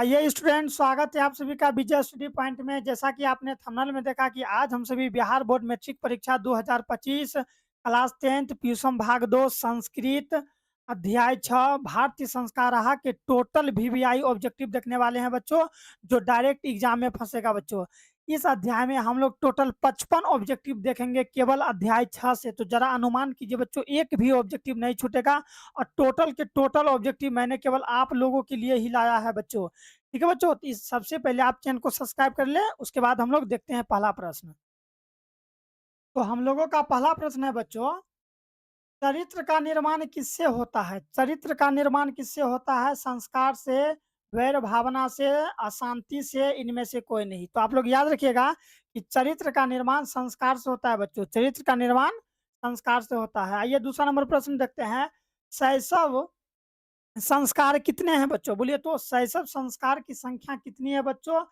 आइए स्टूडेंट, स्वागत है आप सभी का विजय स्टडी पॉइंट में। जैसा कि आपने थंबनेल में देखा कि आज हम सभी बिहार बोर्ड मैट्रिक परीक्षा 2025 क्लास 10th पीयूषम भाग 2 संस्कृत अध्याय 6 भारतीय संस्कारः के टोटल वीवीआई ऑब्जेक्टिव देखने वाले हैं बच्चों, जो डायरेक्ट एग्जाम में फंसेगा बच्चों। इस अध्याय में हम लोग टोटल 55 ऑब्जेक्टिव देखेंगे केवल अध्याय 6 से। तो जरा अनुमान कीजिए बच्चों, एक भी ऑब्जेक्टिव नहीं छूटेगा और टोटल के टोटल ऑब्जेक्टिव मैंने केवल आप लोगों के लिए ही लाया है बच्चों। ठीक है बच्चों, तो इस सबसे पहले आप चैनल को सब्सक्राइब कर लें, उसके बाद हम लोग देखते हैं पहला प्रश्न। तो हम लोगों का पहला प्रश्न है बच्चों, चरित्र का निर्माण किससे होता है? चरित्र का निर्माण किससे होता है? संस्कार से, वैर भावना से, अशांति से, इनमें से कोई नहीं। तो आप लोग याद रखिएगा कि चरित्र का निर्माण संस्कार से होता है बच्चों। चरित्र का निर्माण संस्कार से होता है। आइए दूसरा नंबर प्रश्न देखते हैं। शैशव संस्कार कितने हैं बच्चों? बोलिए तो शैशव संस्कार की संख्या कितनी है बच्चों?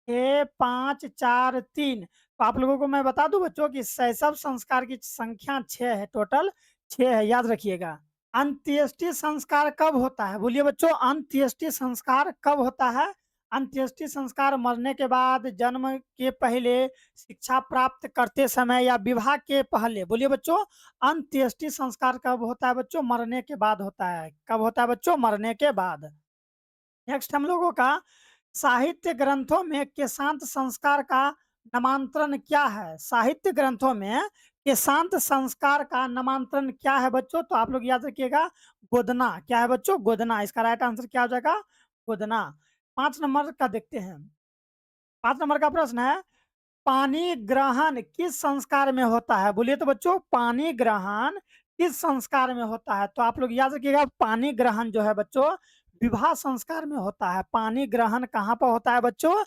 6, 5, 4, 3। तो आप लोगों को मैं बता दूं बच्चों कि शैशव संस्कार की संख्या 6 है, टोटल 6 है, याद रखिएगा। अंत्येष्टि संस्कार कब होता है? बोलिए बच्चों, अंत्येष्टि संस्कार कब होता है? अंत्येष्टि संस्कार मरने के बाद, जन्म के पहले, शिक्षा प्राप्त करते समय या विवाह के पहले। बोलिए बच्चों, अंत्येष्टि संस्कार कब होता है बच्चों? मरने के बाद होता है। कब होता है बच्चों? मरने के बाद। नेक्स्ट हम लोगों का, साहित्य ग्रंथों में केशांत संस्कार का नामांतरण क्या है? साहित्य ग्रंथों में केशांत संस्कार का नामांतरण क्या है बच्चों? तो आप लोग याद रखिएगा, गोदना। क्या है बच्चों? गोदना। इसका राइट आंसर क्या हो जाएगा? गोदना। 5 नंबर का देखते हैं। 5 नंबर का प्रश्न है, पानी ग्रहण किस संस्कार में होता है? बोलिए तो बच्चों, पानी ग्रहण किस संस्कार में होता है? तो आप लोग याद रखिएगा, पानी ग्रहण जो है बच्चों, विवाह संस्कार में होता है। पानी ग्रहण कहाँ पर होता है बच्चों?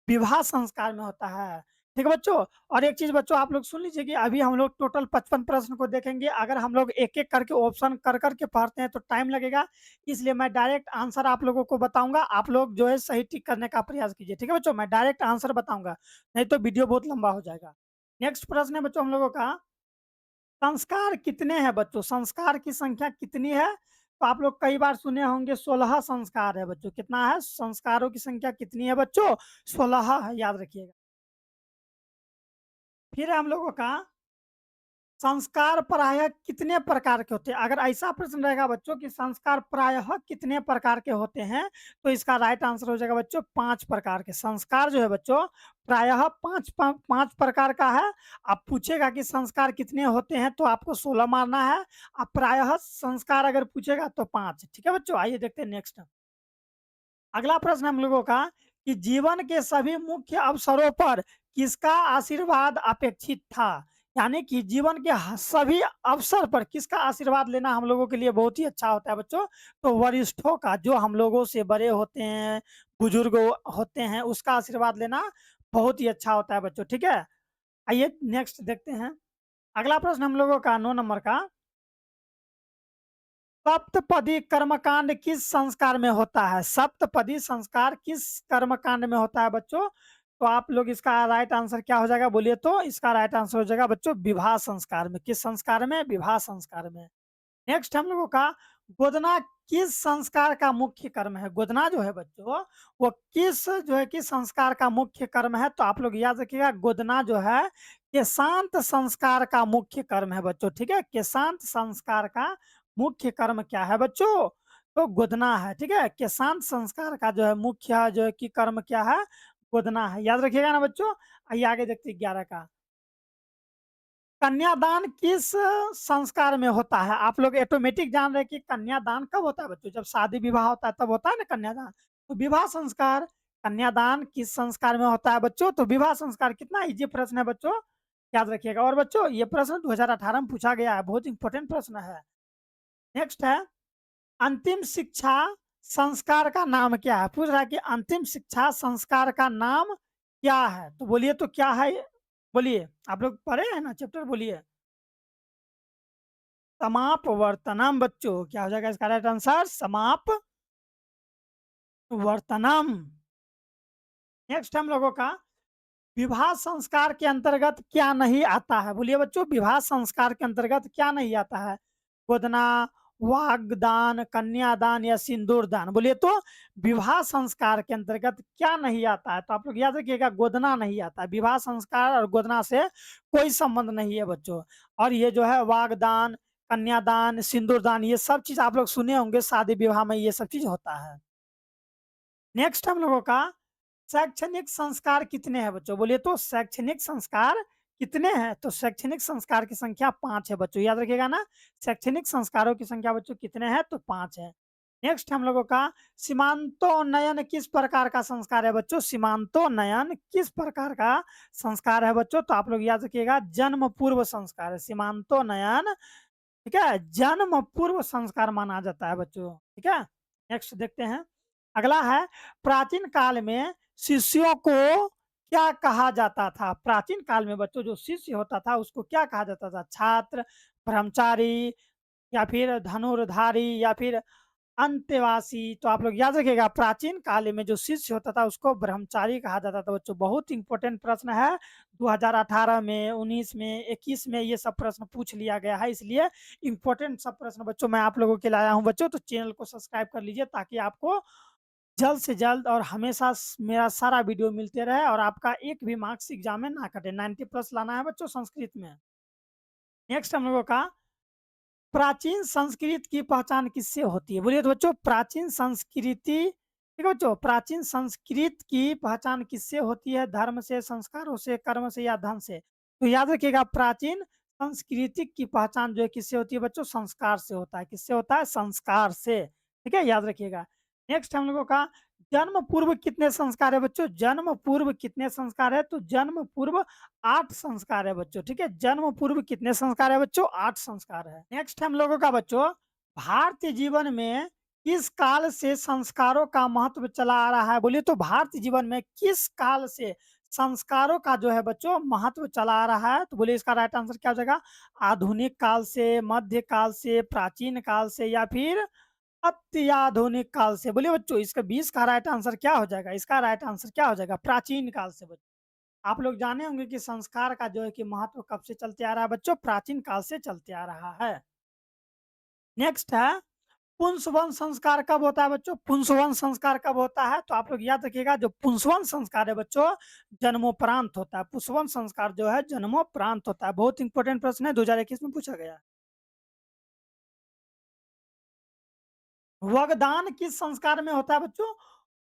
विवाह संस्कार में होता है। ठीक है बच्चों। और एक चीज बच्चों, आप लोग सुन लीजिए कि अभी हम लोग टोटल 55 प्रश्न को देखेंगे। अगर हम लोग एक एक करके ऑप्शन कर करके पढ़ते हैं तो टाइम लगेगा, इसलिए मैं डायरेक्ट आंसर आप लोगों को बताऊंगा। आप लोग जो है सही टिक करने का प्रयास कीजिए। ठीक है बच्चों, मैं डायरेक्ट आंसर बताऊंगा, नहीं तो वीडियो बहुत लंबा हो जाएगा। नेक्स्ट प्रश्न है बच्चों हम लोगों का, संस्कार कितने हैं बच्चों? संस्कार की संख्या कितनी है? तो आप लोग कई बार सुने होंगे 16 संस्कार है बच्चों। कितना है? संस्कारों की संख्या कितनी है बच्चों? 16 है, याद रखिएगा। फिर हम लोगों का, संस्कार प्रायः कितने प्रकार के होते हैं? अगर ऐसा प्रश्न रहेगा बच्चों कि संस्कार प्रायः कितने प्रकार के होते हैं, तो इसका राइट आंसर हो जाएगा बच्चों 5 प्रकार के। संस्कार जो है बच्चों, प्रायः 5 प्रकार का है। आप पूछेगा कि संस्कार कितने होते हैं तो आपको 16 मारना है। अब प्रायः संस्कार अगर पूछेगा तो 5। ठीक है बच्चों, आइए देखते हैं नेक्स्ट। अगला प्रश्न हम लोगों का, कि जीवन के सभी मुख्य अवसरों पर किसका आशीर्वाद अपेक्षित था? यानी कि जीवन के सभी अवसर पर किसका आशीर्वाद लेना हम लोगों के लिए बहुत ही अच्छा होता है बच्चों? तो वरिष्ठों का, जो हम लोगों से बड़े होते हैं, बुजुर्ग होते हैं, उसका आशीर्वाद लेना बहुत ही अच्छा होता है बच्चों। ठीक है, आइए नेक्स्ट देखते हैं। अगला प्रश्न हम लोगों का 9 नंबर का, सप्तपदी कर्मकांड किस संस्कार में होता है? सप्तपदी संस्कार किस कर्मकांड में होता है बच्चों? तो आप लोग इसका राइट आंसर क्या हो जाएगा? बोलिए तो इसका राइट आंसर हो जाएगा बच्चों विवाह संस्कार में। किस संस्कार में? विवाह संस्कार में। नेक्स्ट हम लोगों का, गोदना किस संस्कार का मुख्य कर्म है? गोदना जो है बच्चों, वो किस जो है किस संस्कार का मुख्य कर्म है? तो आप लोग याद रखिएगा, गोदना जो है केशांत संस्कार का मुख्य कर्म है बच्चों। ठीक है, केशांत संस्कार का मुख्य कर्म क्या है बच्चों? तो गोदना है। ठीक है, केशांत संस्कार का जो है मुख्य जो है कि कर्म क्या है? गोदना है, याद रखिएगा ना बच्चों। आइए आगे देखते हैं 11 का, कन्यादान किस संस्कार में होता है? आप लोग ऑटोमेटिक जान रहे हैं कि कन्यादान कब होता है बच्चों? जब शादी विवाह होता है तब होता है ना कन्यादान। तो विवाह संस्कार, कन्यादान किस संस्कार में होता है बच्चों? तो विवाह संस्कार। कितना इजी प्रश्न है बच्चों, याद रखिएगा। और बच्चों ये प्रश्न 2018 में पूछा गया है, बहुत इंपॉर्टेंट प्रश्न है। नेक्स्ट है, अंतिम शिक्षा संस्कार का नाम क्या है? पूछ रहा है कि अंतिम शिक्षा संस्कार का नाम क्या है? तो बोलिए तो क्या है? बोलिए, आप लोग पढ़े हैं ना चैप्टर, बोलिए। समापवर्तनम बच्चों, क्या हो जाएगा इसका राइट आंसर? समापवर्तनम। नेक्स्ट हम लोगों का, विवाह संस्कार के अंतर्गत क्या नहीं आता है? बोलिए बच्चों, विवाह संस्कार के अंतर्गत क्या नहीं आता है? गोदना, वागदान, कन्यादान या सिंदूर दान? बोलिए तो विवाह संस्कार के अंतर्गत क्या नहीं आता है? तो आप लोग याद रखिएगा, गोदना नहीं आता है। विवाह संस्कार और गोदना से कोई संबंध नहीं है बच्चों। और ये जो है वागदान, कन्यादान, सिंदूर दान, ये सब चीज़ आप लोग सुने होंगे, शादी विवाह में ये सब चीज़ होता है। नेक्स्ट हम लोगों का शैक्षणिक संस्कार कितने हैं बच्चों? बोलिए तो शैक्षणिक संस्कार कितने हैं? तो शैक्षणिक संस्कार की संख्या 5 है बच्चों, याद रखिएगा ना। शैक्षणिक संस्कारों की संख्या बच्चों कितने हैं? तो 5 है। नेक्स्ट हम लोगों का सीमांतोन्नयन किस प्रकार का संस्कार है बच्चों? सीमांतोन्नयन किस प्रकार का संस्कार है बच्चों? तो आप लोग याद रखिएगा, जन्म पूर्व संस्कार है सीमांतोन्नयन। ठीक है, जन्म पूर्व संस्कार माना जाता है बच्चों। ठीक है, नेक्स्ट देखते हैं। अगला है, प्राचीन काल में शिष्यों को क्या कहा जाता था? प्राचीन काल में बच्चों जो शिष्य होता था उसको क्या कहा जाता था? छात्र, ब्रह्मचारी, या फिर धनुर्धारी, या फिर अंतेवासी? तो आप लोग याद रखिएगा, प्राचीन काल में जो शिष्य होता था उसको ब्रह्मचारी कहा जाता था बच्चों। बहुत इंपॉर्टेंट प्रश्न है, 2018 में, 19 में, 21 में ये सब प्रश्न पूछ लिया गया है, इसलिए इंपॉर्टेंट सब प्रश्न बच्चों मैं आप लोगों के लाया हूँ बच्चों। तो चैनल को सब्सक्राइब कर लीजिए ताकि आपको जल्द से जल्द और हमेशा मेरा सारा वीडियो मिलते रहे और आपका एक भी मार्क्स एग्जाम में ना कटे। 90 प्लस लाना है बच्चों संस्कृत में। नेक्स्ट हम लोगों का, प्राचीन संस्कृत की पहचान किससे होती है? बोलिए तो बच्चों, प्राचीन संस्कृति, ठीक है बच्चों, प्राचीन संस्कृत की पहचान किससे होती है? धर्म से, संस्कारों से, कर्म से या धन से? तो याद रखिएगा, प्राचीन संस्कृति की पहचान जो है किससे होती है बच्चों? संस्कार से होता है। किससे होता है? संस्कार से। ठीक है, याद रखिएगा। नेक्स्ट हम लोगों का, जन्म पूर्व कितने संस्कार है बच्चों? जन्म पूर्व कितने संस्कार है? तो जन्म पूर्व 8 संस्कार है बच्चों। ठीक है, जन्म पूर्व कितने संस्कार है बच्चों? 8 संस्कार है। नेक्स्ट हम लोगों का बच्चों, भारतीय जीवन में किस काल से संस्कारों का महत्व चला आ रहा है? बोलिए तो भारतीय जीवन में किस काल से संस्कारों का जो है बच्चों महत्व चला आ रहा है? तो बोलिए इसका राइट आंसर क्या हो जाएगा? आधुनिक काल से, मध्य काल से, प्राचीन काल से, या फिर अत्याधुनिक काल से? बोलिए बच्चों, इसका 20 का राइट आंसर क्या हो जाएगा? इसका राइट आंसर क्या हो जाएगा? प्राचीन काल से बच्चों। आप लोग जाने होंगे कि संस्कार का जो है कि महत्व कब से चलते आ रहा है बच्चों? प्राचीन काल से चलते आ रहा है। नेक्स्ट है, पुंसवन संस्कार कब होता है बच्चों? पुंसवन संस्कार कब होता है? तो आप लोग याद रखिएगा, जो पुंसवन संस्कार है बच्चों, जन्मोपरांत होता है। पुंसवन संस्कार जो है जन्मोपरांत होता है। बहुत इंपॉर्टेंट प्रश्न है, 2021 में पूछा गया। वागदान किस संस्कार में होता है बच्चों?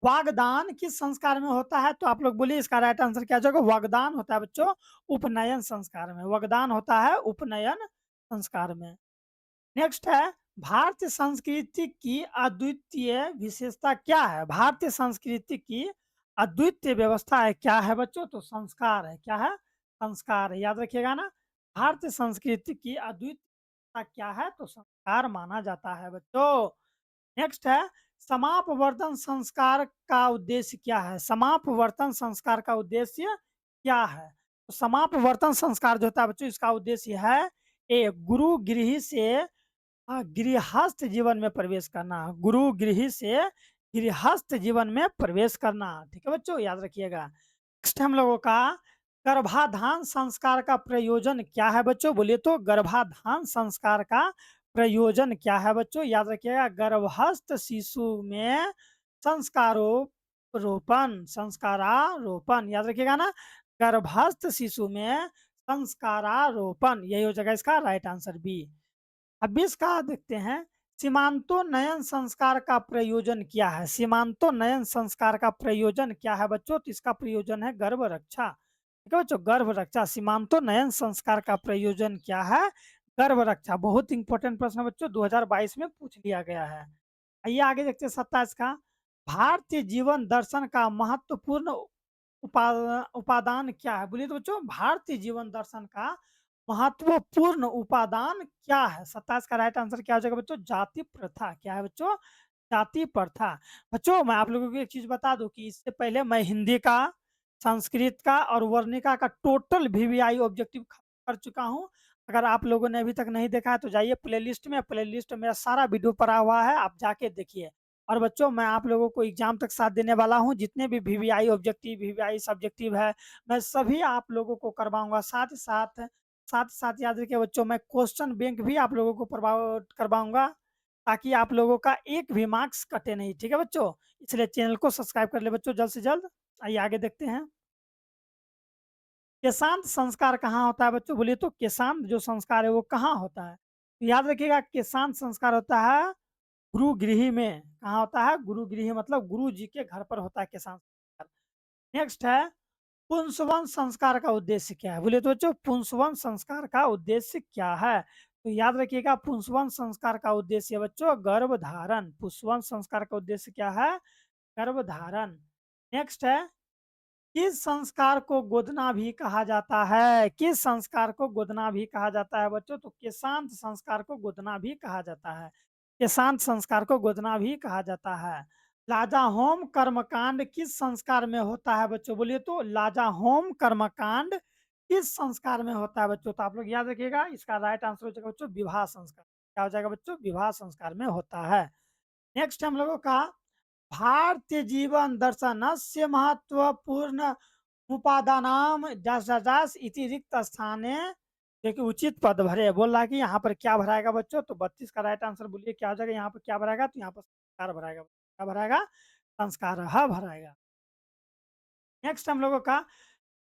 वागदान किस संस्कार में होता है? तो आप लोग बोलिए इसका राइट आंसर क्या हो जाएगा? वागदान होता है बच्चों उपनयन संस्कार में। वागदान होता है उपनयन संस्कार में। नेक्स्ट है, भारतीय संस्कृति की अद्वितीय विशेषता क्या है? भारतीय संस्कृति की अद्वितीय व्यवस्था है, क्या है बच्चों? तो संस्कार है। क्या है? संस्कार है, याद रखिएगा ना। भारतीय संस्कृति की अद्वितीयता क्या है? तो संस्कार माना जाता है बच्चों। नेक्स्ट है, समापवर्तन संस्कार का उद्देश्य क्या है? समापवर्तन संस्कार का उद्देश्य क्या है? तो समापवर्तन संस्कार जो होता है बच्चों, इसका उद्देश्य है, गुरु गृह से गृहस्थ जीवन में प्रवेश करना। गुरु गृह से गृहस्थ जीवन में प्रवेश करना। ठीक है बच्चों, याद रखिएगा। नेक्स्ट हम लोगों का, गर्भाधान संस्कार का प्रयोजन क्या है बच्चों? बोलिए तो गर्भाधान संस्कार का प्रयोजन क्या है बच्चों? याद रखिएगा, गर्भस्थ शिशु में संस्कारोपण, संस्कारारोपण, याद रखिएगा ना। गर्भस्थ शिशु में संस्कारारोपण, यही हो जाएगा इसका राइट आंसर बी। अब इसका देखते हैं, सीमांतोन्नयन संस्कार का प्रयोजन क्या है? सीमांतोन्नयन संस्कार का प्रयोजन क्या है बच्चों? तो इसका प्रयोजन है गर्भ रक्षा। ठीक है बच्चों, गर्भ रक्षा। सीमांतोन्नयन संस्कार का प्रयोजन क्या है? गर्भ रक्षा। बहुत इंपॉर्टेंट प्रश्न है बच्चों, 2022 में पूछ लिया गया है। आइए आगे देखते हैं 27 का, भारतीय जीवन दर्शन का महत्वपूर्ण उपादान क्या है? बोलिए तो बच्चों, भारतीय जीवन दर्शन का महत्वपूर्ण उपादान क्या है? 27 का राइट आंसर क्या हो जाएगा बच्चों? जाति प्रथा। क्या है बच्चों? जाति प्रथा। बच्चों मैं आप लोगों को एक चीज बता दूं कि इससे पहले मैं हिंदी का, संस्कृत का और वर्णिका का टोटल वीवीआई ऑब्जेक्टिव कर चुका हूं। अगर आप लोगों ने अभी तक नहीं देखा है तो जाइए प्लेलिस्ट में, प्लेलिस्ट में मेरा सारा वीडियो पड़ा हुआ है, आप जाके देखिए। और बच्चों मैं आप लोगों को एग्जाम तक साथ देने वाला हूं, जितने भी वीवीआई ऑब्जेक्टिव, वीवीआई सब्जेक्टिव है, मैं सभी आप लोगों को करवाऊंगा। साथ ही साथ याद रखिए बच्चों, मैं क्वेश्चन बैंक भी आप लोगों को करवाऊंगा। ताकि आप लोगों का एक भी मार्क्स कटे नहीं, ठीक है बच्चों? इसलिए चैनल को सब्सक्राइब कर ले बच्चों जल्द से जल्द। आइए आगे देखते हैं। केशांत संस्कार कहाँ होता है बच्चों? बोलिए तो केशांत जो संस्कार है वो कहाँ होता है? तो याद रखिएगा केशांत संस्कार होता है गुरुगृह में। कहाँ होता है? गुरुगृह मतलब गुरु जी के घर पर होता है केशांत संस्कार। नेक्स्ट है पुंसवन संस्कार का उद्देश्य क्या है? बोलिए तो बच्चों पुंसवन संस्कार का उद्देश्य क्या है? तो याद रखिएगा पुंसवन संस्कार का उद्देश्य है बच्चों गर्भधारण। पुंसवन संस्कार का उद्देश्य क्या है? गर्भधारण। नेक्स्ट है किस संस्कार को गोदना भी कहा जाता है? किस संस्कार को गोदना भी कहा जाता है बच्चों? तो केशांत संस्कार को गोदना भी कहा जाता है। केशांत संस्कार को गोदना भी कहा जाता है। लाजा होम कर्मकांड किस संस्कार में होता है बच्चों? बोलिए तो लाजा होम कर्मकांड किस संस्कार में होता है बच्चों? तो आप लोग याद रखिएगा इसका राइट आंसर हो जाएगा बच्चों विवाह संस्कार। क्या हो जाएगा बच्चों? विवाह संस्कार में होता है। नेक्स्ट हम लोगों का भारतीय जीवन दर्शनस्य महत्वपूर्ण उपादानाम डैश डैश डैश इति रिक्त स्थाने देखिए उचित पद भरे। बोल रहा है कि यहाँ पर क्या भराएगा बच्चों? तो 32 का राइट आंसर बोलिए क्या हो जाएगा? यहाँ पर क्या भराएगा? तो यहाँ पर संस्कार भराएगा। क्या भराएगा? संस्कार भराएगा। नेक्स्ट हम लोगों का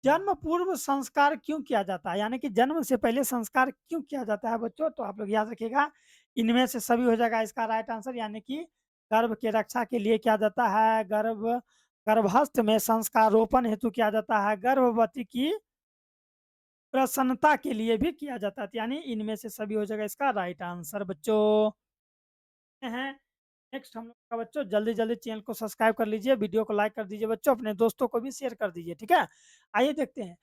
जन्म पूर्व संस्कार क्यों किया जाता है? यानी कि जन्म से पहले संस्कार क्यों किया जाता है बच्चों? तो आप लोग याद रखिएगा इनमें से सभी हो जाएगा इसका राइट आंसर। यानी कि गर्भ की रक्षा के लिए किया जाता है, गर्भस्थ में संस्कार रोपण हेतु किया जाता है, गर्भवती की प्रसन्नता के लिए भी किया जाता है। यानी इनमें से सभी हो जाएगा इसका राइट आंसर बच्चों। हैं नेक्स्ट हम लोग का बच्चों जल्दी जल्दी चैनल को सब्सक्राइब कर लीजिए, वीडियो को लाइक कर दीजिए बच्चों, अपने दोस्तों को भी शेयर कर दीजिए, ठीक है? आइए देखते हैं।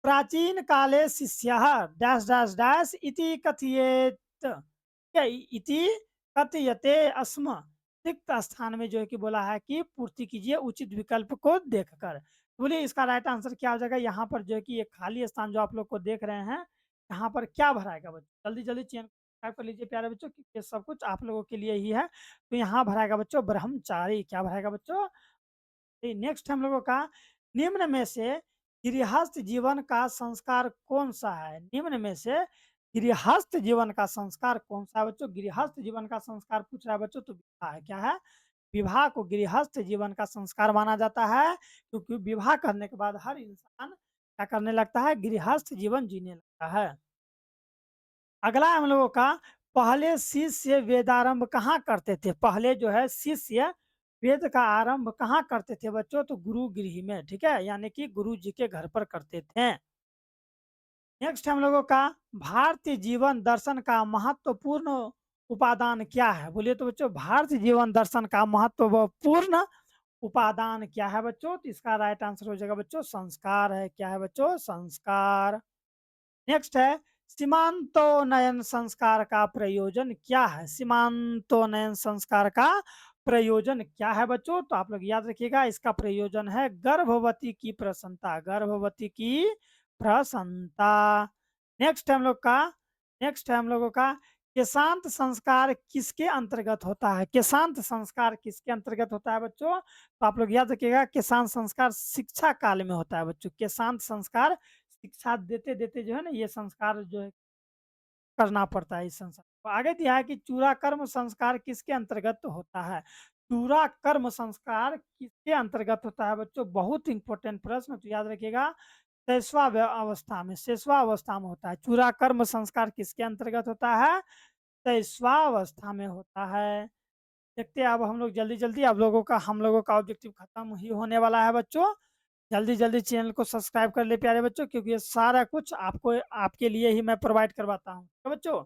प्राचीन काले शिष्य डैश डैश डैश इति कथयेत क्या इति कथयते अस्म रिक्त स्थान में जो है कि बोला है कि पूर्ति कीजिए उचित विकल्प को देखकर। बोलिए इसका राइट आंसर क्या हो जाएगा? यहाँ पर जो है कि ये खाली स्थान जो आप लोग को देख रहे हैं यहाँ पर क्या भराएगा बच्चों? जल्दी जल्दी चैनल सब्सक्राइब कर लीजिए प्यारे बच्चों क्योंकि ये सब कुछ आप लोगों के लिए ही है। तो यहाँ भराएगा बच्चों ब्रह्मचारी। क्या भराएगा बच्चों? नेक्स्ट हम लोगों का निम्न में से गृहस्थ जीवन का संस्कार कौन सा है? निम्न में से गृहस्थ जीवन का संस्कार कौन सा है बच्चों? गृहस्थ जीवन का संस्कार पूछ रहा है बच्चों तो विवाह है। क्या है? विवाह को गृहस्थ जीवन का संस्कार माना जाता है क्योंकि विवाह करने के बाद हर इंसान क्या करने लगता है? गृहस्थ जीवन जीने लगता है। अगला हम लोगों का पहले शिष्य वेदारंभ कहाँ करते थे? पहले जो है शिष्य वेद का आरंभ कहाँ करते थे बच्चों? तो गुरु गृह में, ठीक है? यानी कि गुरु जी के घर पर करते थे। नेक्स्ट हम लोगों का भारतीय जीवन दर्शन का महत्वपूर्ण उपादान क्या है? बोलिए तो बच्चों भारतीय जीवन दर्शन का महत्वपूर्ण उपादान क्या है बच्चों? तो इसका राइट आंसर हो जाएगा बच्चों संस्कार है। क्या है बच्चों? संस्कार। नेक्स्ट है सीमांतोन्नयन संस्कार का प्रयोजन क्या है? सीमांतोन्नयन संस्कार का प्रयोजन क्या है बच्चों? तो आप लोग याद रखिएगा इसका प्रयोजन है गर्भवती की प्रसन्नता। गर्भवती की प्रसन्नता। नेक्स्ट हम लोग का नेक्स्ट है हम लोगों का केशांत संस्कार किसके अंतर्गत होता है? केशांत संस्कार किसके अंतर्गत होता है बच्चों? तो आप लोग याद रखिएगा केशांत संस्कार शिक्षा काल में होता है बच्चों। केशांत संस्कार शिक्षा देते देते जो है ना ये संस्कार जो है करना पड़ता है इस संस्कार को। आगे दिया है कि चूड़ा कर्म संस्कार किसके अंतर्गत होता है? चूड़ा कर्म संस्कार किसके अंतर्गत होता है बच्चों? बहुत इंपॉर्टेंट प्रश्न, तो याद रखिएगा अवस्था में शेषवावस्था में होता है। चूड़ा कर्म संस्कार किसके अंतर्गत होता है? शैशवावस्था में होता है। देखते हैं अब हम लोग जल्दी जल्दी हम लोगों का ऑब्जेक्टिव खत्म ही होने वाला है बच्चों। जल्दी जल्दी चैनल को सब्सक्राइब कर ले प्यारे बच्चों क्योंकि ये सारा कुछ आपको आपके लिए ही मैं प्रोवाइड करवाता हूँ तो बच्चों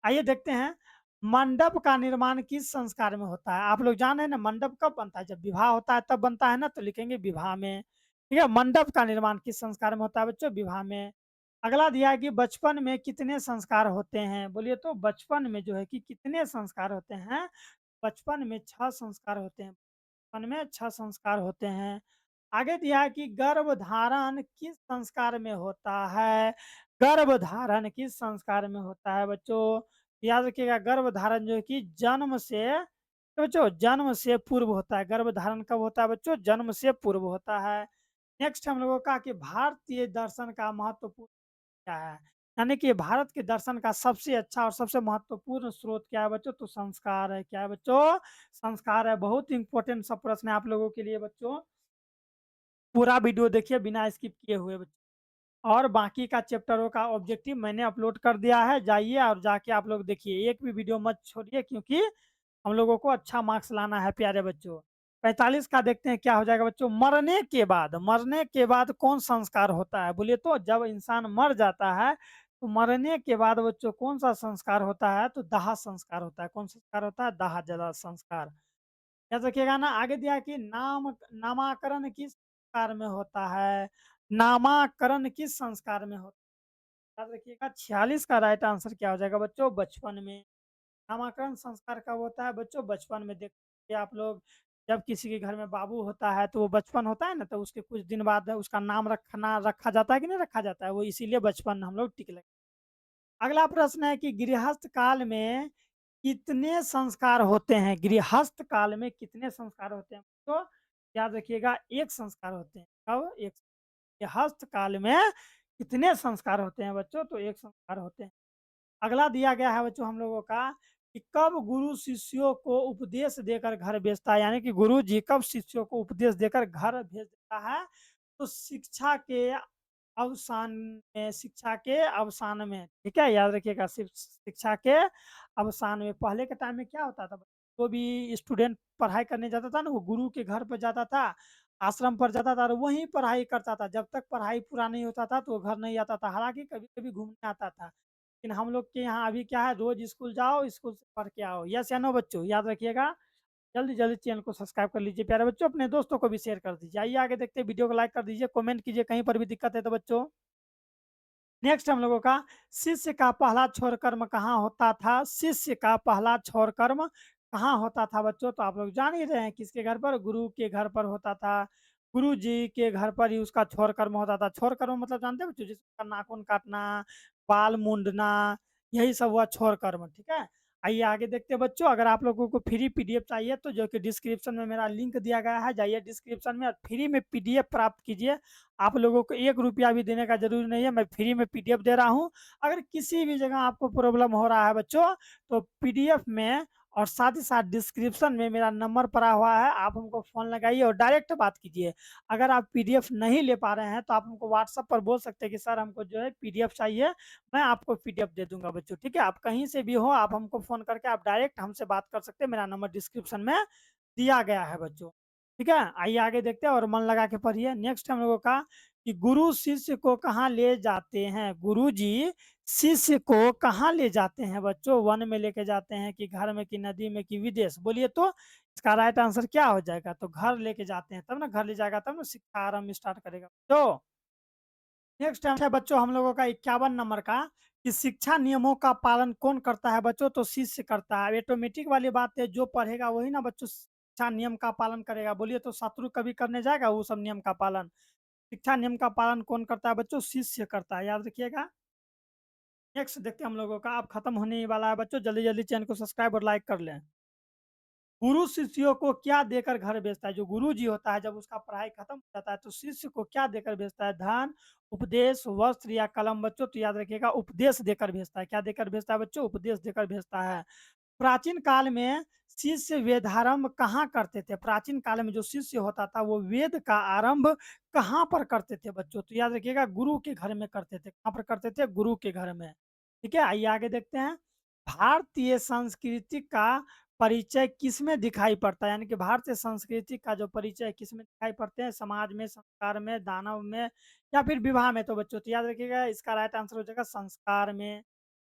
आइए देखते हैं मंडप का निर्माण किस संस्कार में होता है? आप लोग जान रहे हैं ना मंडप कब बनता है? जब विवाह होता है तब बनता है ना, तो लिखेंगे विवाह में। ठीक है, मंडप का निर्माण किस संस्कार में होता है बच्चों? विवाह में। अगला दिया है कि बचपन में कितने संस्कार होते हैं? बोलिए तो बचपन में जो है कि कितने संस्कार होते हैं? बचपन में 6 संस्कार होते हैं। बचपन में 6 संस्कार होते हैं। आगे दिया है कि गर्भधारण किस संस्कार में होता है? गर्भधारण किस संस्कार में होता है बच्चों? याद रखिएगा गर्भधारण जो है कि जन्म से तो बच्चों जन्म से पूर्व होता है। गर्भधारण कब होता है बच्चों? जन्म से पूर्व होता है। नेक्स्ट हम लोगों का कि भारतीय दर्शन का महत्वपूर्ण क्या है? यानी कि भारत के दर्शन का सबसे अच्छा और सबसे महत्वपूर्ण स्रोत क्या है बच्चों? तो संस्कार है। क्या है बच्चों? संस्कार है। बहुत इंपॉर्टेंट सा प्रश्न है आप लोगों के लिए बच्चों। पूरा वीडियो देखिए बिना स्किप किए हुए बच्चों। और बाकी का चैप्टरों का ऑब्जेक्टिव मैंने अपलोड कर दिया है, जाइए और जाके आप लोग देखिए। एक भी वीडियो मत छोड़िए, क्योंकि हम लोगों को अच्छा मार्क्स लाना है प्यारे बच्चों। 45 का देखते हैं क्या हो जाएगा बच्चों। मरने के बाद कौन संस्कार होता है? बोलिए तो जब इंसान मर जाता है तो मरने के बाद बच्चों कौन सा संस्कार होता है? तो दाह संस्कार होता है। कौन संस्कार होता है? दाह जला संस्कार। याद रखिएगा ना। आगे दिया है कि नामाकरण किस संस्कार में होता है? नामाकरण किस संस्कार में होता है? याद रखिएगा। 46 का राइट आंसर क्या हो जाएगा बच्चों? बचपन में। नामाकरण संस्कार कब होता है बच्चों? बचपन में। देखिए आप लोग, जब किसी के घर में बाबू होता है तो वो बचपन होता है ना, तो उसके कुछ दिन बाद उसका नाम रखा जाता है कि नहीं रखा जाता है? वो इसीलिए बचपन हम लोग टिक लगे। अगला प्रश्न है कि गृहस्थ काल में कितने संस्कार होते हैं? गृहस्थ काल में कितने संस्कार होते हैं? तो याद रखिएगा, एक संस्कार होते हैं। कब? एक। गृहस्थ काल में कितने संस्कार होते हैं बच्चों? तो एक संस्कार होते हैं। अगला दिया गया है बच्चों हम लोगों का कि कब गुरु शिष्यों को उपदेश देकर घर भेजता है? यानी कि गुरु जी कब शिष्यों को उपदेश देकर घर भेज देता है? तो शिक्षा के अवसान में। ठीक है, याद रखिएगा। शिक्षा के अवसान में। पहले के टाइम में क्या होता था? तो भी स्टूडेंट पढ़ाई करने जाता था ना, वो गुरु के घर पर जाता था, आश्रम पर जाता था और वहीं पढ़ाई करता था। जब तक पढ़ाई पूरा नहीं होता था तो वो घर नहीं आता था। हालांकि कभी कभी घूमने आता था, लेकिन हम लोग के यहाँ अभी क्या है, रोज स्कूल जाओ, स्कूल से पढ़ के आओ। यस या नो बच्चों? याद रखिएगा। जल्दी जल्दी चैनल को सब्सक्राइब कर लीजिए प्यारे बच्चों। अपने दोस्तों को भी शेयर कर दीजिए। आइए आगे देखते हैं। वीडियो को लाइक कर दीजिए, कमेंट कीजिए कहीं पर भी दिक्कत है तो बच्चों। नेक्स्ट हम लोगों का, शिष्य का पहला छोर कर्म कहाँ होता था? शिष्य का पहला छोर कर्म कहाँ होता था बच्चों? तो आप लोग जान ही रहे हैं, किसके घर पर? गुरु के घर पर होता था। गुरु जी के घर पर ही उसका छोर कर्म होता था। छोर कर्म मतलब जानते हैं बच्चों? जिसका नाखून काटना, बाल मुंडना, यही सब हुआ छोर कर्म। ठीक है। आइए आगे देखते हैं बच्चों। अगर आप लोगों को फ्री पीडीएफ चाहिए तो जो कि डिस्क्रिप्शन में मेरा लिंक दिया गया है, जाइए डिस्क्रिप्शन में और फ्री में पीडीएफ प्राप्त कीजिए। आप लोगों को 1 रुपया भी देने का ज़रूरी नहीं है, मैं फ्री में पीडीएफ दे रहा हूँ। अगर किसी भी जगह आपको प्रॉब्लम हो रहा है बच्चों, तो पीडीएफ में और साथ ही साथ डिस्क्रिप्शन में मेरा नंबर पड़ा हुआ है, आप हमको फ़ोन लगाइए और डायरेक्ट बात कीजिए। अगर आप पीडीएफ नहीं ले पा रहे हैं, तो आप हमको व्हाट्सएप पर बोल सकते हैं कि सर हमको जो है पीडीएफ चाहिए, मैं आपको पीडीएफ दे दूँगा बच्चों। ठीक है? आप कहीं से भी हो, आप हमको फ़ोन करके आप डायरेक्ट हमसे बात कर सकते हैं, मेरा नंबर डिस्क्रिप्शन में दिया गया है बच्चों। ठीक है? आइए आगे देखते हैं और मन लगा के पढ़िए। नेक्स्ट हम लोगों का कि गुरु शिष्य को कहाँ ले जाते हैं? गुरुजी शिष्य को कहाँ ले जाते हैं बच्चों? वन में लेके जाते हैं कि घर में कि नदी में कि विदेश? बोलिए तो इसका राइट आंसर क्या हो जाएगा? तो घर लेके जाते हैं, तब ना घर ले जाएगा, तब ना शिक्षा आरंभ स्टार्ट करेगा। तो नेक्स्ट है बच्चों हम लोगों का 51 नंबर का कि शिक्षा नियमों का पालन कौन करता है बच्चों? तो शिष्य करता है। ऑटोमेटिक वाली बात है, जो पढ़ेगा वही ना बच्चों शिक्षा नियम का पालन करेगा। बोलिए तो शत्रु कभी करने जाएगा वो सब नियम का पालन? शिक्षा नियम का पालन कौन करता है बच्चों? शिष्य करता है। याद रखिएगा। नेक्स्ट देखते हैं हम लोगों का। अब खत्म होने ही वाला है बच्चों, जल्दी जल्दी चैनल को सब्सक्राइब और लाइक कर लें। गुरु शिष्यों को क्या देकर घर भेजता है? जो गुरु जी होता है, जब उसका पढ़ाई खत्म हो जाता है तो शिष्य को क्या देकर भेजता है? धन, उपदेश, वस्त्र या कलम बच्चों? तो याद रखिएगा, उपदेश देकर भेजता है। क्या देकर भेजता है बच्चों? उपदेश देकर भेजता है। प्राचीन काल में शिष्य वेदारंभ कहाँ करते थे? प्राचीन काल में जो शिष्य होता था वो वेद का आरंभ कहाँ पर करते थे बच्चों? तो याद रखिएगा, गुरु के घर में करते थे। कहाँ पर करते थे? गुरु के घर में। ठीक है, आइए आगे देखते हैं। भारतीय संस्कृति का परिचय किसमें दिखाई पड़ता है? यानी कि भारतीय संस्कृति का जो परिचय किसमें दिखाई पड़ते हैं? समाज में, संस्कार में, दानव में या फिर विवाह में? तो बच्चों तो याद रखिएगा, इसका राइट आंसर हो जाएगा संस्कार में।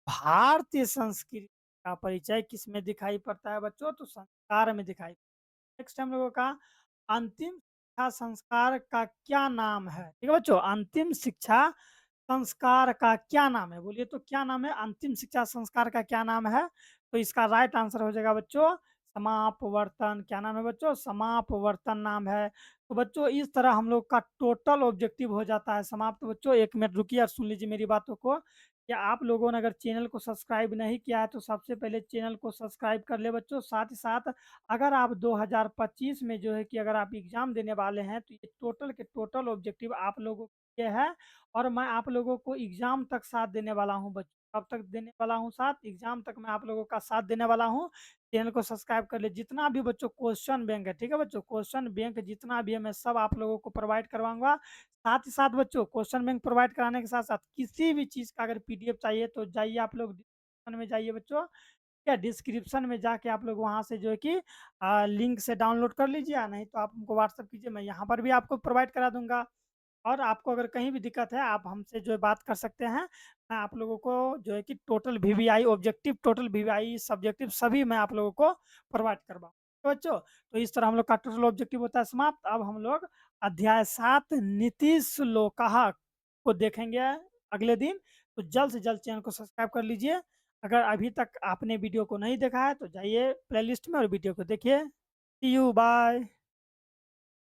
भारतीय संस्कृति का परिचय किसमें दिखाई पड़ता है बच्चों? तो संस्कार में दिखाई। नेक्स्ट हम लोगों का, अंतिम शिक्षा संस्कार का क्या नाम है? ठीक है बच्चों, अंतिम शिक्षा संस्कार का क्या नाम है? बोलिए तो क्या नाम है? अंतिम शिक्षा संस्कार का क्या नाम है? तो इसका राइट आंसर हो जाएगा बच्चों समापवर्तन। क्या नाम है बच्चों? समापवर्तन नाम है। तो बच्चों इस तरह हम लोग का टोटल ऑब्जेक्टिव हो जाता है समाप्त। तो बच्चों 1 मिनट रुकिए और सुन लीजिए मेरी बातों को। क्या आप लोगों ने अगर चैनल को सब्सक्राइब नहीं किया है तो सबसे पहले चैनल को सब्सक्राइब कर ले बच्चों। साथ ही साथ अगर आप 2025 में जो है कि अगर आप एग्ज़ाम देने वाले हैं तो ये टोटल के टोटल ऑब्जेक्टिव आप लोगों के है और मैं आप लोगों को एग्ज़ाम तक साथ देने वाला हूँ बच्चों। कब तक देने वाला हूँ साथ? एग्ज़ाम तक मैं आप लोगों का साथ देने वाला हूँ। चैनल को सब्सक्राइब कर ले। जितना भी बच्चों क्वेश्चन बैंक है, ठीक है बच्चों? क्वेश्चन बैंक जितना भी है मैं सब आप लोगों को प्रोवाइड करवाऊँगा। साथ ही साथ बच्चों क्वेश्चन बैंक प्रोवाइड कराने के साथ-साथ किसी भी चीज़ का अगर पीडीएफ चाहिए तो जाइए आप लोग डिस्क्रिप्शन में जाइए बच्चों, या डिस्क्रिप्शन में जाके आप लोग वहाँ से जो है कि लिंक से डाउनलोड कर लीजिए, या नहीं तो आप हमको व्हाट्सएप कीजिए, मैं यहाँ पर भी आपको प्रोवाइड करा दूँगा। और आपको अगर कहीं भी दिक्कत है आप हमसे जो है बात कर सकते हैं। मैं आप लोगों को जो है कि total VVI objective, total VVI subjective सभी मैं आप लोगों को प्रोवाइड करवाऊँ। तो बच्चों, तो इस तरह हम लोग का टोटल ऑब्जेक्टिव होता है समाप्त। अब हम लोग अध्याय 7 नीतिश लोकाहा को देखेंगे अगले दिन। तो जल्द से जल्द चैनल को सब्सक्राइब कर लीजिए। अगर अभी तक आपने वीडियो को नहीं देखा है तो जाइए प्लेलिस्ट में और वीडियो को देखिए। सी यू, बाय।